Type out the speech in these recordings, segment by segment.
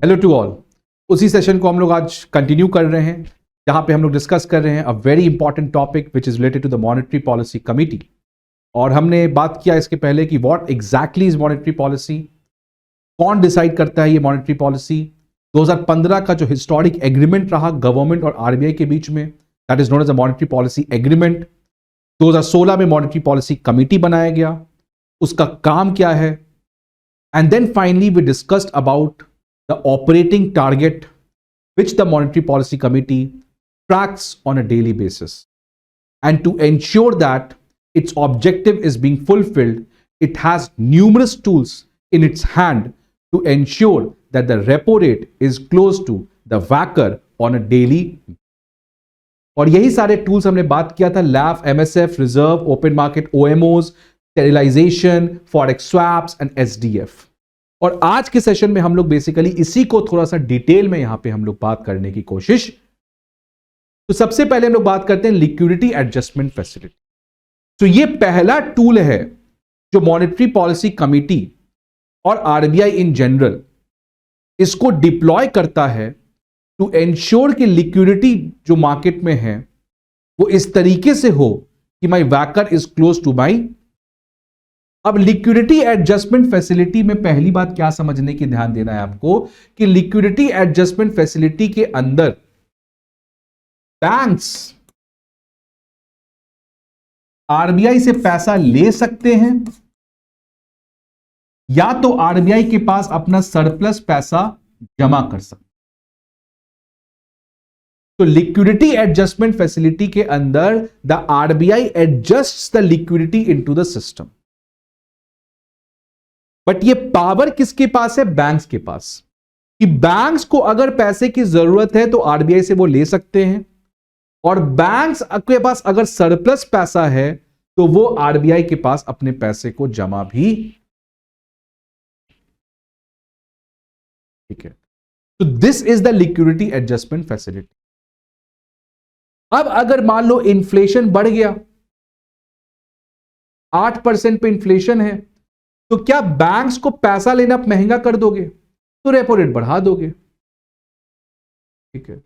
Hello to all. उसी session को हम लोग आज कंटिन्यू कर रहे हैं जहां पे हम लोग डिस्कस कर रहे हैं a very important topic which is related to the monetary policy committee. और हमने बात किया इसके पहले कि what exactly is monetary policy, कौन डिसाइड करता है ये मॉनेटरी पॉलिसी। 2015 का जो हिस्टोरिक एग्रीमेंट रहा गवर्नमेंट और आरबीआई के बीच में, that is known as a monetary policy agreement. 2016 में मॉनेटरी पॉलिसी कमिटी बनाया गया, उसका काम क्या है। And then finally we discussed about the operating target which the monetary policy committee tracks on a daily basis, and to ensure that its objective is being fulfilled, it has numerous tools in its hand to ensure that the repo rate is close to the WACR on a daily. और यही सारे tools हमने बात किया था, LAF, MSF, reserve, open market, OMOs, sterilisation, forex swaps and SDF। और आज के सेशन में हम लोग बेसिकली इसी को थोड़ा सा डिटेल में यहां पे हम लोग बात करने की कोशिश। तो सबसे पहले हम लोग बात करते हैं लिक्विडिटी एडजस्टमेंट फैसिलिटी। तो ये पहला टूल है जो मॉनेटरी पॉलिसी कमिटी और आरबीआई इन जनरल इसको डिप्लॉय करता है टू एंश्योर कि लिक्विडिटी जो मार्केट में है वो इस तरीके से हो कि माई वैकर इज क्लोज टू माई। अब लिक्विडिटी एडजस्टमेंट फैसिलिटी में पहली बात क्या समझने की ध्यान देना है आपको कि लिक्विडिटी एडजस्टमेंट फैसिलिटी के अंदर बैंक्स आरबीआई से पैसा ले सकते हैं या तो आरबीआई के पास अपना सरप्लस पैसा जमा कर सकते। तो लिक्विडिटी एडजस्टमेंट फैसिलिटी के अंदर the RBI adjusts the liquidity into the system. But ये पावर किसके पास है? बैंक्स के पास। कि बैंक्स को अगर पैसे की जरूरत है तो आरबीआई से वो ले सकते हैं, और बैंक्स के पास अगर सरप्लस पैसा है तो वो आरबीआई के पास अपने पैसे को जमा भी। ठीक है, तो this is the liquidity adjustment facility. अब अगर मान लो इन्फ्लेशन बढ़ गया, 8% पे इन्फ्लेशन है, तो क्या बैंक्स को पैसा लेना महंगा कर दोगे? तो रेपो रेट बढ़ा दोगे। ठीक है,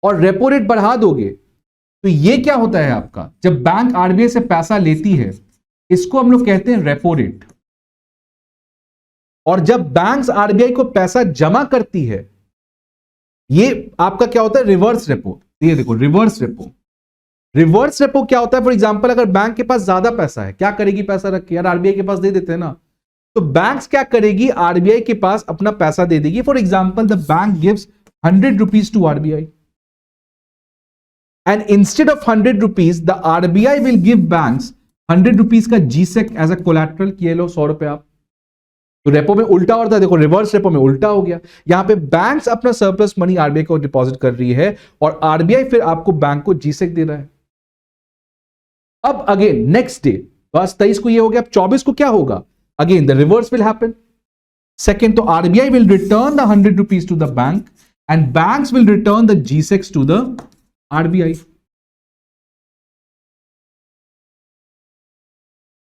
और रेपो रेट बढ़ा दोगे तो ये क्या होता है आपका, जब बैंक आरबीआई से पैसा लेती है इसको हम लोग कहते हैं रेपो रेट, और जब बैंक्स आरबीआई को पैसा जमा करती है ये आपका क्या होता है? Reverse repo. ये देखो रिवर्स रेपो। रिवर्स रेपो क्या होता है? फॉर एग्जांपल अगर बैंक के पास ज्यादा पैसा है, क्या करेगी पैसा रख के? यार आरबीआई के पास दे देते हैं ना। तो बैंक्स क्या करेगी? आरबीआई के पास अपना पैसा दे देगी। For example the bank gives 100 rupees to RBI, and instead of 100 rupees the RBI will give banks 100 rupees का जीसेक एज अ कोलैटरल। किए लो 100 रुपए आप। तो रेपो में उल्टा होता है, देखो रिवर्स रेपो में उल्टा हो गया। यहां पे बैंक्स अपना सरप्लस मनी आरबीआई को डिपॉजिट कर रही है और आरबीआई फिर आपको बैंक को जीसेक दे रहा है। अब अगेन नेक्स्ट डे, बस 23 को ये हो गया, अब 24 को क्या होगा? Again the reverse will happen. Second, तो RBI will return the 100 rupees to the bank and banks will return the G secs to the RBI.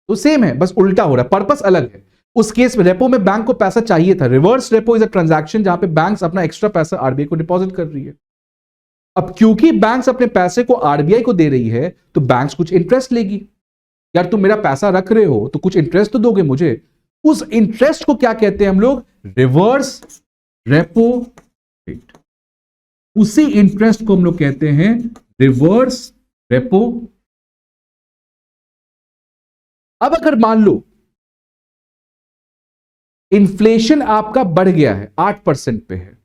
तो सेम है, बस उल्टा हो रहा है, पर्पस अलग है। उस केस में रेपो में बैंक को पैसा चाहिए था। Reverse repo is a transaction जहां पे बैंक्स अपना एक्स्ट्रा पैसा आरबीआई को डिपॉजिट कर रही है। अब क्योंकि बैंक्स अपने पैसे को आरबीआई को दे रही है तो बैंक्स कुछ इंटरेस्ट लेगी। यार तुम मेरा पैसा रख रहे हो तो कुछ इंटरेस्ट तो दोगे मुझे। उस इंटरेस्ट को क्या कहते हैं हम लोग? Reverse repo rate. उसी इंटरेस्ट को हम लोग कहते हैं रिवर्स रेपो। अब अगर मान लो इन्फ्लेशन आपका बढ़ गया है, 8% पे है,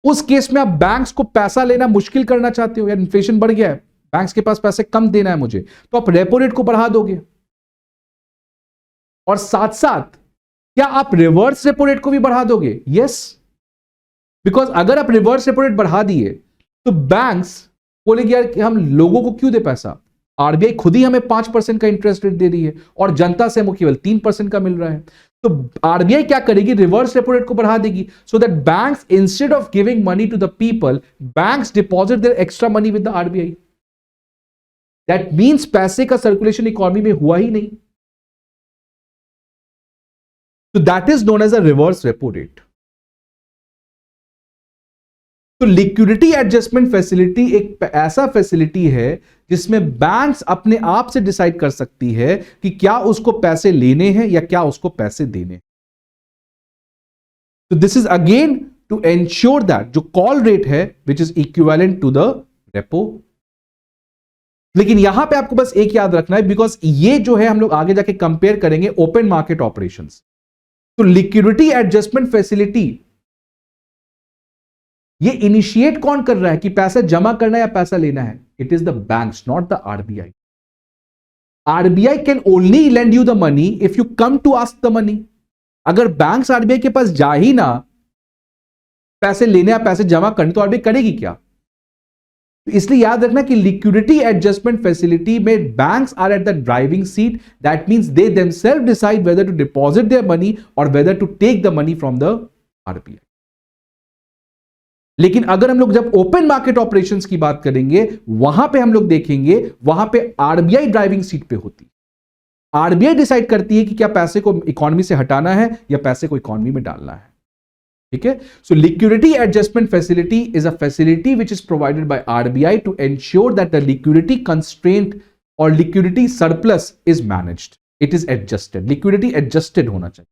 उस केस में आप बैंक्स को पैसा लेना मुश्किल करना चाहते हो। यार इन्फ्लेशन बढ़ गया है, बैंक्स के पास पैसे कम देना है मुझे, तो आप रेपो रेट को बढ़ा दोगे। और साथ साथ क्या आप रिवर्स रेपो रेट को भी बढ़ा दोगे? यस, बिकॉज अगर आप रिवर्स रेपो रेट बढ़ा दिए तो बैंक्स बोलेंगे यार कि हम लोगों को क्यों दे पैसा, आरबीआई खुद ही हमें 5% का इंटरेस्ट रेट दे रही है और जनता से हमें केवल 3% का मिल रहा है। तो आरबीआई क्या करेगी? रिवर्स रेपो रेट को बढ़ा देगी, so that banks instead of giving money to the people, banks deposit their extra money with the RBI. That means पैसे का सर्कुलेशन इकोनॉमी में हुआ ही नहीं। तो that is known as a reverse repo rate. तो लिक्विडिटी एडजस्टमेंट फैसिलिटी एक ऐसा फैसिलिटी है जिसमें बैंक्स अपने आप से डिसाइड कर सकती है कि क्या उसको पैसे लेने हैं या क्या उसको पैसे देने हैं। तो this is again to ensure that जो कॉल रेट है which is equivalent to the repo. लेकिन यहां पे आपको बस एक याद रखना है, बिकॉज ये जो है हम लोग आगे जाके कंपेयर करेंगे ओपन मार्केट ऑपरेशंस। तो लिक्विडिटी एडजस्टमेंट फैसिलिटी ये इनिशिएट कौन कर रहा है कि पैसा जमा करना है या पैसा लेना है? It is the banks, not the RBI. RBI can only lend you the money if you come to ask the money. अगर बैंक्स आरबीआई के पास जा ही ना पैसे लेने या पैसे जमा करने, तो आरबीआई करेगी क्या? तो इसलिए याद रखना कि लिक्विडिटी एडजस्टमेंट फैसिलिटी में banks are at the driving seat. That means they themselves decide whether to deposit their money और whether to take the money from the RBI. लेकिन अगर हम लोग जब ओपन मार्केट ऑपरेशंस की बात करेंगे, वहां पे हम लोग देखेंगे वहां पे आरबीआई ड्राइविंग सीट पे होती है। आरबीआई डिसाइड करती है कि क्या पैसे को इकोनॉमी से हटाना है या पैसे को इकोनॉमी में डालना है। ठीक है। So liquidity adjustment facility is a facility which is provided by RBI to ensure that the liquidity constraint और liquidity surplus is managed, it is adjusted. Liquidity adjusted होना चाहिए।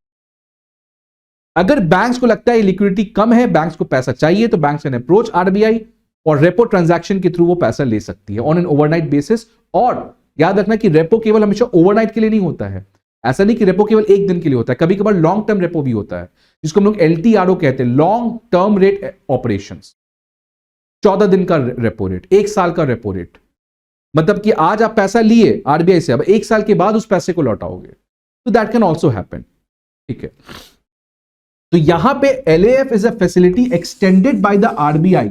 अगर बैंक्स को लगता है लिक्विडिटी कम है, बैंक्स को पैसा चाहिए, तो बैंक्स कैन अप्रोच आरबीआई और रेपो ट्रांजैक्शन के थ्रू वो पैसा ले सकती है ऑन एन ओवरनाइट बेसिस। और याद रखना कि रेपो केवल हमेशा ओवरनाइट के लिए नहीं होता है। ऐसा नहीं कि रेपो केवल एक दिन के लिए होता है, कभी कभार लॉन्ग टर्म रेपो भी होता है, जिसको हम लोग एलटीआरओ कहते हैं, लॉन्ग टर्म रेट ऑपरेशंस। 14 दिन का रेपो रेट, 1 साल का रेपो रेट, मतलब कि आज आप पैसा लिए आरबीआई से, अब 1 साल के बाद उस पैसे को लौटाओगे, तो दैट कैन ऑल्सो हैपन। ठीक है। तो यहां पे LAF is a facility extended by the RBI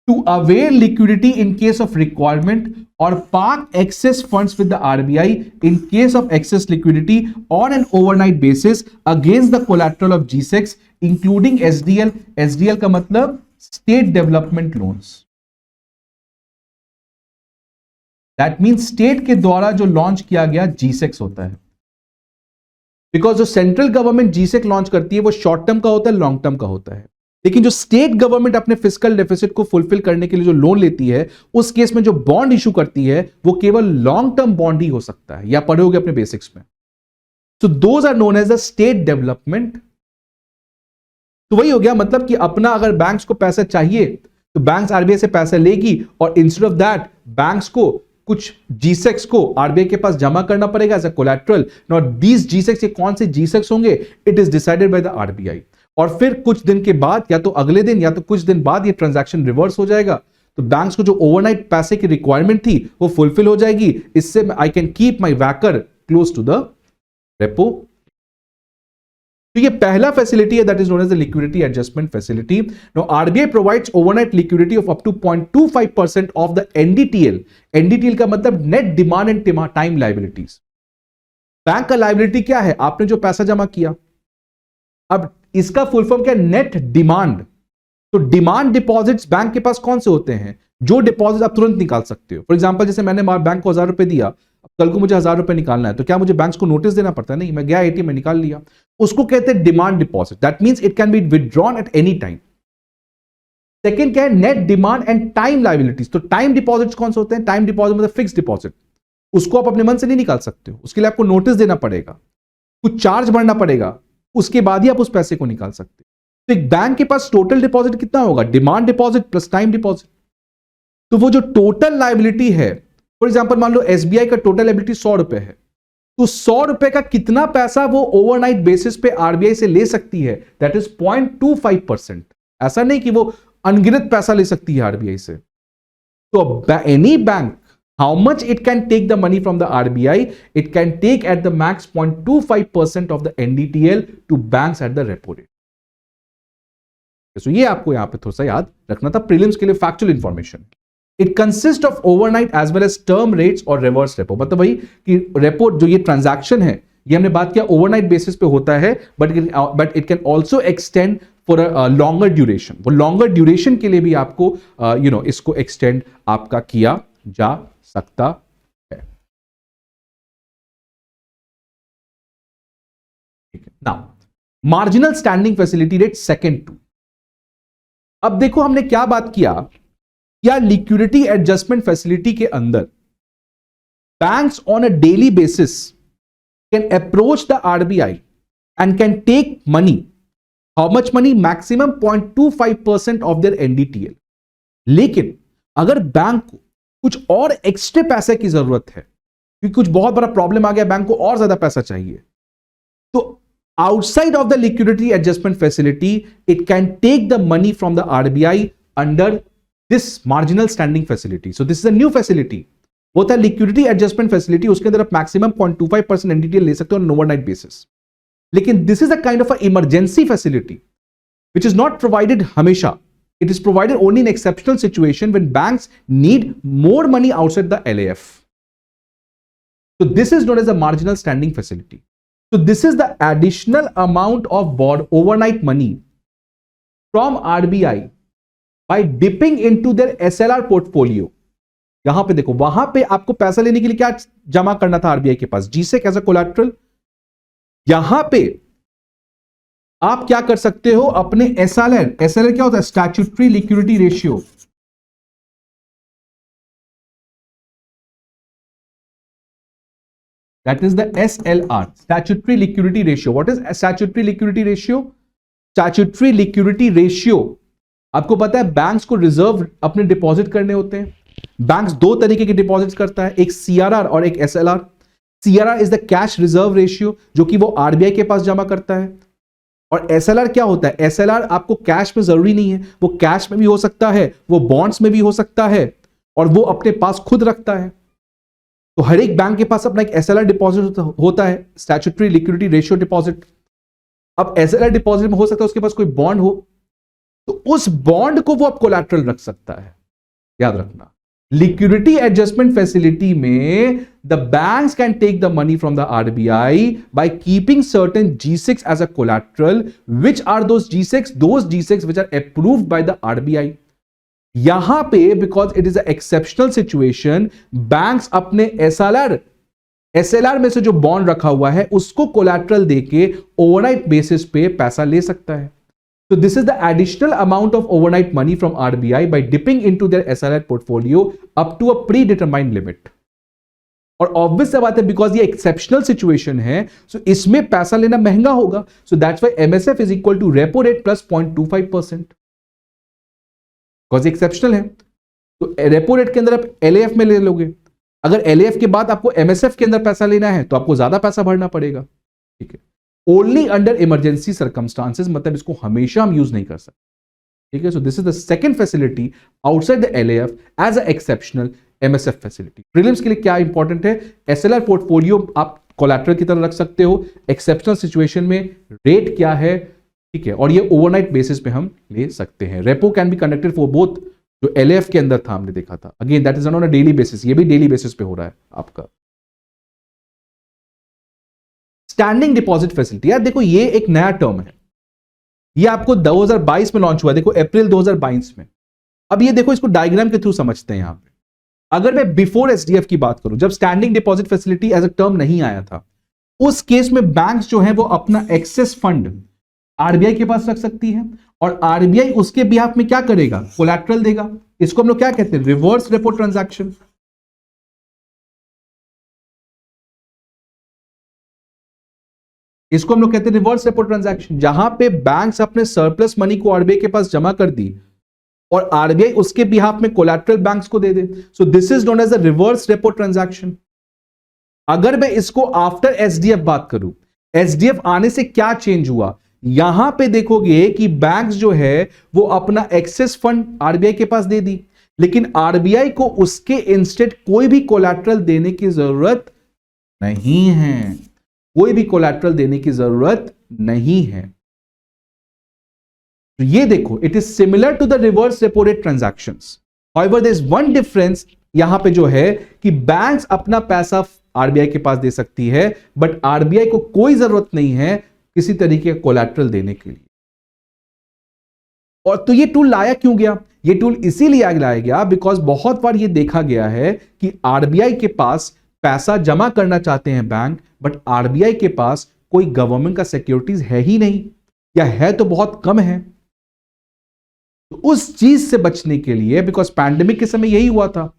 to avail liquidity in case of requirement or park excess funds with the RBI in case of excess liquidity on an overnight basis against the collateral of G-Secs including SDL। SDL का मतलब State Development Loans। That means state के द्वारा जो launch किया गया G-Secs होता है। Because जो सेंट्रल गवर्नमेंट G-Sec लॉन्च करती है वो शॉर्ट टर्म का होता है, लॉन्ग टर्म का होता है। लेकिन जो स्टेट गवर्नमेंट अपने फिस्कल डेफिसिट को फुलफिल करने के लिए जो लोन लेती है, उस केस में जो बॉन्ड इशू करती है वो केवल लॉन्ग टर्म बॉन्ड ही हो सकता है, या पढ़ोगे अपने बेसिक्स में। So those are known as the state development. तो वही हो गया, मतलब कि अपना अगर बैंक्स को पैसा चाहिए तो बैंक्स आरबीआई से पैसा लेगी, और इंस्टेड ऑफ दैट बैंक्स को कुछ G-Secs को आरबीआई के पास जमा करना पड़ेगा as a collateral. Now these G-Secs, ये कौन से G-Secs होंगे? It is decided by the RBI. और फिर कुछ दिन के बाद, या तो अगले दिन या तो कुछ दिन बाद, ये ट्रांजैक्शन रिवर्स हो जाएगा। तो बैंक्स को जो ओवरनाइट पैसे की रिक्वायरमेंट थी वो फुलफिल हो जाएगी। इससे आई कैन कीप माई वैकर क्लोज टू द रेपो। तो ये पहला फैसिलिटी है, that is known as the liquidity adjustment facility. Now RBI provides overnight liquidity of up to 0.25% of the NDTL. NDTL का मतलब net demand and time liabilities. Bank का liability क्या है? आपने जो पैसा जमा किया। अब इसका फुल फॉर्म क्या है? Net demand. तो डिमांड डिपॉजिट्स बैंक के पास कौन से होते हैं? जो डिपॉजिट आप तुरंत निकाल सकते हो। फॉर एग्जांपल, जैसे मैंने बैंक को 1000 रुपए दिया, अब कल को मुझे 1000 रुपए निकालना है, तो क्या मुझे बैंक्स को नोटिस देना पड़ता है? नहीं, मैं गया एटीएम में निकाल लिया। उसको कहते हैं demand deposit. That means it can be withdrawn at any time. Second क्या है? Net demand and time liabilities. तो टाइम डिपॉजिट्स कौन से होते हैं? टाइम डिपॉजिट मतलब फिक्स डिपॉजिट। उसको आप अपने मन से नहीं निकाल सकते हो, उसके लिए आपको नोटिस देना पड़ेगा, कुछ चार्ज भरना पड़ेगा, उसके बाद ही आप उस पैसे को निकाल सकते हो। तो एक बैंक के पास टोटल डिपॉजिट कितना होगा? Demand deposit plus time deposit. तो वो जो टोटल लायबिलिटी है, फॉर एग्जांपल मान लो एसबीआई का टोटल लायबिलिटी 100 रुपए है, तो 100 रुपए का कितना पैसा वो ओवरनाइट बेसिस पे आरबीआई से ले सकती है? That is 0.25%। ऐसा नहीं कि वो अनगिनत पैसा ले सकती है आरबीआई से। तो any bank, how much it can take the money from the RBI? It can take at the max 0.25% of the NDTL to banks at the repo rate. So ये आपको यहां पे थोड़ा सा याद रखना था प्रीलिम्स के लिए, factual information. It consist of overnight as well as term rates और रिवर्स रेपो। मतलब वही कि रेपो जो ये ट्रांजैक्शन है, ये हमने बात किया ओवरनाइट बेसिस पे होता है, but it can also extend for a longer duration. वो लॉन्गर ड्यूरेशन के लिए भी आपको इसको एक्सटेंड आपका किया जा सकता है। Now marginal standing facility rate second two. अब देखो हमने क्या बात किया, क्या लिक्विडिटी एडजस्टमेंट फैसिलिटी के अंदर banks on a daily basis can approach the RBI and can take money, how much money, maximum 0.25% of their NDTL. लेकिन अगर बैंक को कुछ और एक्स्ट्रा पैसे की जरूरत है, क्योंकि कुछ बहुत बड़ा प्रॉब्लम आ गया, बैंक को और ज्यादा पैसा चाहिए, तो outside of the liquidity adjustment facility it can take the money from the RBI under this marginal standing facility. So this is a new facility, वो था liquidity adjustment facility, उसके अंदर आप maximum 0.25% NDTL ले सकते हो on an overnight basis। लेकिन this is a kind of a emergency facility which is not provided हमेशा, it is provided only in exceptional situation when banks need more money outside the LAF. So this is known as a marginal standing facility. So this is the additional amount of overnight money from RBI by dipping into their SLR portfolio. यहां पे देखो, वहां पे आपको पैसा लेने के लिए क्या जमा करना था आरबीआई के पास, जीसेक एज अ कोलैटरल। यहां पे आप क्या कर सकते हो, अपने एसएलआर, एसएलआर क्या होता है, statutory liquidity ratio, that is the SLR, statutory liquidity ratio. What is statutory liquidity ratio? Statutory liquidity ratio, आपको पता है बैंक्स को रिजर्व अपने डिपॉजिट करने होते हैं। बैंक्स दो तरीके के डिपॉजिट्स करता है, एक सीआरआर और एक SLR. CRR is the cash reserve ratio, जो कि वो आरबीआई के पास जमा करता है। और एसएलआर क्या होता है, एसएलआर आपको कैश में जरूरी नहीं है, वो कैश में भी हो सकता है, वो बॉन्ड्स में भी हो सकता है, और वो अपने पास खुद रखता है। तो हर एक बैंक के पास अपना एक एसएलआर डिपॉजिट होता है, स्टैट्यूटरी लिक्विडिटी रेशियो डिपॉजिट। अब एसएलआर डिपॉजिट में हो सकता है उसके पास कोई बॉन्ड हो, तो उस बॉन्ड को वो अब कोलैटरल रख सकता है। याद रखना, लिक्विडिटी एडजस्टमेंट फैसिलिटी में the banks can take the money from the RBI by keeping certain G6 as a collateral, which are those G6 which are approved by the RBI. यहां पे because it is exceptional situation, banks अपने SLR में से जो bond रखा हुआ है उसको कोलैटरल देके ओवरनाइट बेसिस पे पैसा ले सकता है। So this is the additional amount of overnight money from RBI by dipping into their SLR portfolio up to a predetermined limit. और ऑब्वियस सा बात है, बिकॉज ये एक्सेप्शनल सिचुएशन है, सो इसमें पैसा लेना महंगा होगा। So that's why MSF is equal to repo rate plus 0.25%, because exceptional है। तो रेपो रेट के अंदर आप एलएएफ में ले लोगे, अगर एलएएफ के बाद आपको एमएसएफ के अंदर पैसा लेना है तो आपको ज्यादा पैसा भरना पड़ेगा। ठीक है, ओनली अंडर इमरजेंसी सर्कमस्टांसेस, मतलब इसको हमेशा हम यूज नहीं कर सकते। ठीक है, so this is the second facility outside the LAF as a exceptional MSF facility. Prelims के लिए क्या इंपॉर्टेंट है, एसएलआर पोर्टफोलियो आप कोलैटरल की तरह रख सकते हो, एक्सेप्शनल सिचुएशन में रेट क्या है, ठीक है, और ये ओवरनाइट बेसिस पे हम ले सकते हैं। Repo can be conducted for both, जो एलएएफ के अंदर था हमने देखा था, again that is on a daily basis, ये भी डेली बेसिस पे हो रहा है आपका। स्टैंडिंग डिपॉजिट फैसिलिटी, यार देखो ये एक नया टर्म है, ये आपको 2022 में लॉन्च हुआ, देखो अप्रैल 2022 में। अब ये देखो, इसको डायग्राम के थ्रू समझते हैं। यहां पे अगर मैं बिफोर एसडीएफ की बात करूं, जब standing deposit facility as a term नहीं आया था, उस केस में बैंक्स जो है वो अपना एक्सेस फंड आरबीआई के पास रख सकती है, और आरबीआई उसके बिहाफ में क्या करेगा, कोलैटरल देगा। इसको हम लोग क्या कहते हैं, रिवर्स रेपो ट्रांजैक्शन। इसको हम लोग कहते हैं रिवर्स रेपो ट्रांजैक्शन, जहां पे बैंक्स अपने सरप्लस मनी को आरबीआई के पास जमा कर दी और आरबीआई उसके बिहाफ में कोलैटरल बैंक्स को दे दे। So this is known as a reverse repo transaction. अगर मैं इसको आफ्टर एसडीएफ बात करूं, एसडीएफ आने से क्या चेंज हुआ, यहां पे देखोगे कि बैंक्स जो है वो अपना एक्सेस फंड आरबीआई के पास दे दी, लेकिन आरबीआई को उसके इंस्टेड कोई भी कोलैटरल देने की जरूरत नहीं है, कोई भी कोलैटरल देने की जरूरत नहीं है। तो ये देखो, it is similar to the reverse repo rate transactions, however there is one difference यहां पे जो है कि बैंक्स अपना पैसा आरबीआई के पास दे सकती है, बट आरबीआई को कोई जरूरत नहीं है किसी तरीके का कोलैटरल देने के लिए। और तो ये टूल लाया क्यों गया, ये टूल इसीलिए लाया गया बिकॉज बहुत बार ये देखा गया है कि आरबीआई के पास पैसा जमा करना चाहते हैं बैंक, बट आरबीआई के पास कोई गवर्नमेंट का सिक्योरिटीज है ही नहीं, या है तो बहुत कम है। तो उस चीज से बचने के लिए, बिकॉज पैंडेमिक के समय यही हुआ था,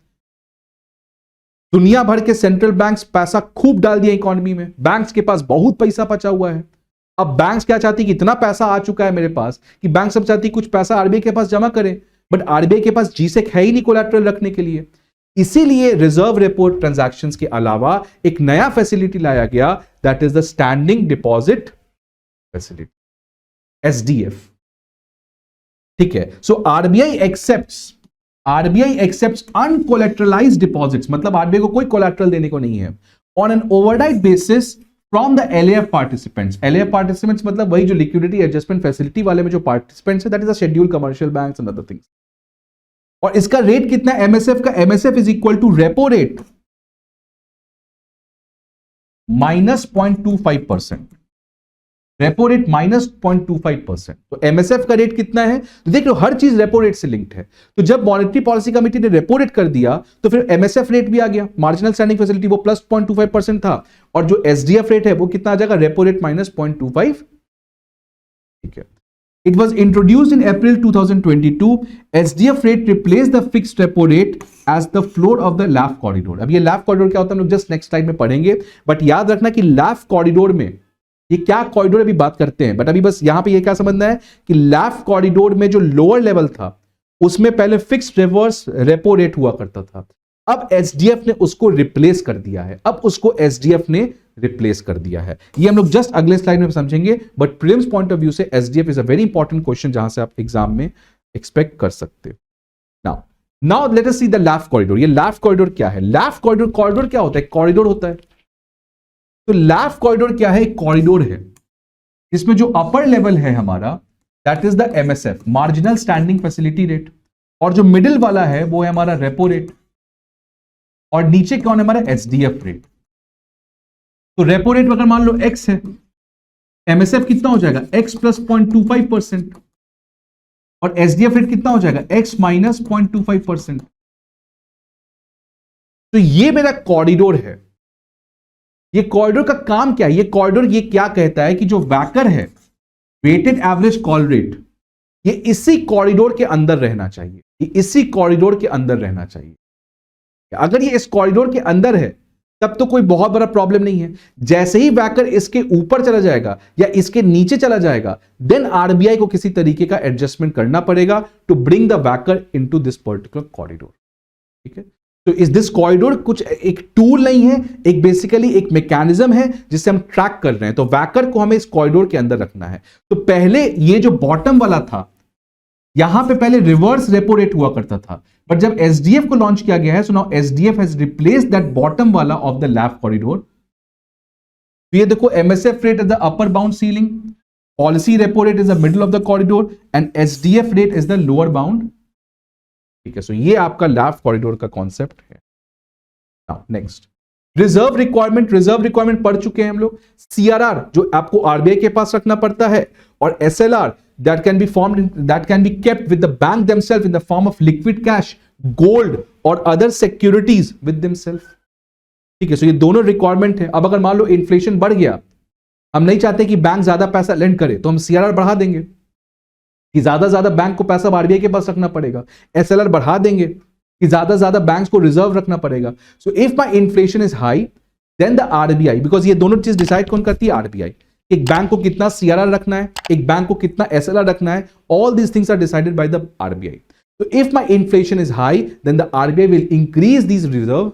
दुनिया भर के सेंट्रल बैंक्स पैसा खूब डाल दिया इकोनॉमी में, बैंक्स के पास बहुत पैसा बचा हुआ है। अब बैंक्स क्या चाहती कि इतना पैसा आ चुका है मेरे पास कि बैंक सब चाहती कुछ पैसा आरबीआई के पास जमा करें, बट आरबीआई के पास जीसेक है ही नहीं कोलैटरल रखने के लिए। इसीलिए रिजर्व रेपो ट्रांजैक्शंस के अलावा एक नया फैसिलिटी लाया गया, that is the standing deposit facility, SDF. ठीक है, सो आरबीआई एक्सेप्ट्स अनकोलैटरलाइज्ड डिपॉजिट्स, मतलब आरबीआई को कोई कोलैटरल देने को नहीं है, on an overnight basis from the LAF participants. LAF participants मतलब वही जो लिक्विडिटी एडजस्टमेंट फैसिलिटी वाले में जो पार्टिसिपेंट्स है, that is the scheduled commercial banks and other things. और इसका रेट कितना है एमएसएफ का? MSF is equal to repo rate -0.25%, repo rate -0.25%। तो एमएसएफ का रेट कितना है? तो देख लो हर चीज रेपो रेट से लिंक्ड है। तो जब मॉनेटरी पॉलिसी कमेटी ने रेपो रेट कर दिया तो फिर एमएसएफ रेट भी आ गया, मार्जिनल स्टैंडिंग फैसिलिटी वो +0.25% था, और जो एसडीएफ रेट है वो कितना आ जाएगा? Repo rate -0.25। ठीक है, it was introduced in April 2022। SDF rate replace the fixed repo rate as the floor of the LAF corridor. अब ये लैफ कॉरिडोर क्या होता है हम लोग जस्ट नेक्स्ट स्लाइड में पढ़ेंगे, बट याद रखना कि लैफ कॉरिडोर में, ये क्या कॉरिडोर अभी बात करते हैं, बट अभी बस यहां पे ये क्या समझना है कि लैफ कॉरिडोर में जो लोअर लेवल था उसमें पहले फिक्स्ड रिवर्स रेपो रेट हुआ करता था, अब एसडीएफ ने उसको रिप्लेस कर दिया है। ये हम लोग जस्ट अगले स्लाइड में समझेंगे, but prelims point of view से SDF is a very important question जहां से आप एग्जाम में एक्सपेक्ट कर सकते हो। Now let us see the LAF corridor. ये लैफ कॉरिडोर क्या है? लैफ कॉरिडोर क्या होता है? कॉरिडोर होता है। तो लैफ कॉरिडोर क्या है? एक कॉरिडोर है इसमें जो अपर लेवल है हमारा, that is the MSF, marginal standing facility rate, और जो मिडिल वाला है वो है हमारा रेपो रेट, और नीचे कौन है हमारा? SDF rate. तो रेपो रेट अगर मान लो x है, एमएसएफ कितना हो जाएगा? x + 0.25%, और एसडीएफ रेट कितना हो जाएगा? x - 0.25%। तो ये मेरा कॉरिडोर है। ये कॉरिडोर का काम क्या है? ये कॉरिडोर ये क्या कहता है कि जो वैकर है, वेटेड एवरेज कॉल रेट, ये इसी कॉरिडोर के अंदर रहना चाहिए, ये इसी कॉरिडोर के अंदर रहना चाहिए। अगर ये इस कॉरिडोर के अंदर है तब तो कोई बहुत बड़ा प्रॉब्लम नहीं है। जैसे ही वैकर इसके ऊपर चला जाएगा या इसके नीचे चला जाएगा, देन आरबीआई को किसी तरीके का एडजस्टमेंट करना पड़ेगा टू ब्रिंग द वैकर इनटू दिस पर्टिकुलर कॉरिडोर। ठीक है, तो इस दिस कॉरिडोर कुछ एक टूल नहीं है, एक बेसिकली एक मैकेनिज्म है जिससे हम ट्रैक कर रहे हैं। तो वैकर को हमें इस कॉरिडोर के अंदर रखना है। तो पहले ये जो बॉटम वाला था, यहां पे पहले रिवर्स रेपो रेट हुआ करता था, बट जब एसडीएफ को लॉन्च किया गया है, so now SDF has replaced that bottom वाला ऑफ द लैफ कॉरिडोर। तो ये देखो MSF rate is the upper bound ceiling, policy repo rate is the middle of the corridor, and SDF rate is the lower bound. ठीक है, सो ये आपका life corridor का concept है। नाउ नेक्स्ट, रिजर्व रिक्वायरमेंट पढ़ चुके हैं हम लोग। सीआरआर जो आपको आरबीआई के पास रखना पड़ता है, और SLR that can be kept with the bank themselves in the form of liquid cash, gold or other securities with themselves। ठीक है, सो ये दोनों रिक्वायरमेंट है। अब अगर मान लो इन्फ्लेशन बढ़ गया, हम नहीं चाहते कि बैंक ज्यादा पैसा लेंड करे, तो हम सीआरआर बढ़ा देंगे कि ज्यादा बैंक को पैसा आरबीआई के पास रखना पड़ेगा। एसएलआर बढ़ा देंगे कि ज्यादा बैंक्स को रिजर्व रखना पड़ेगा। So if my inflation is high, then the RBI, because ये दोनों चीज डिसाइड कौन करती है? आरबीआई। एक बैंक को कितना सीआरआर रखना है, एक बैंक को कितना एसएलआर रखना है, all these things are decided by the RBI. तो if my inflation is high, then the RBI will increase these reserve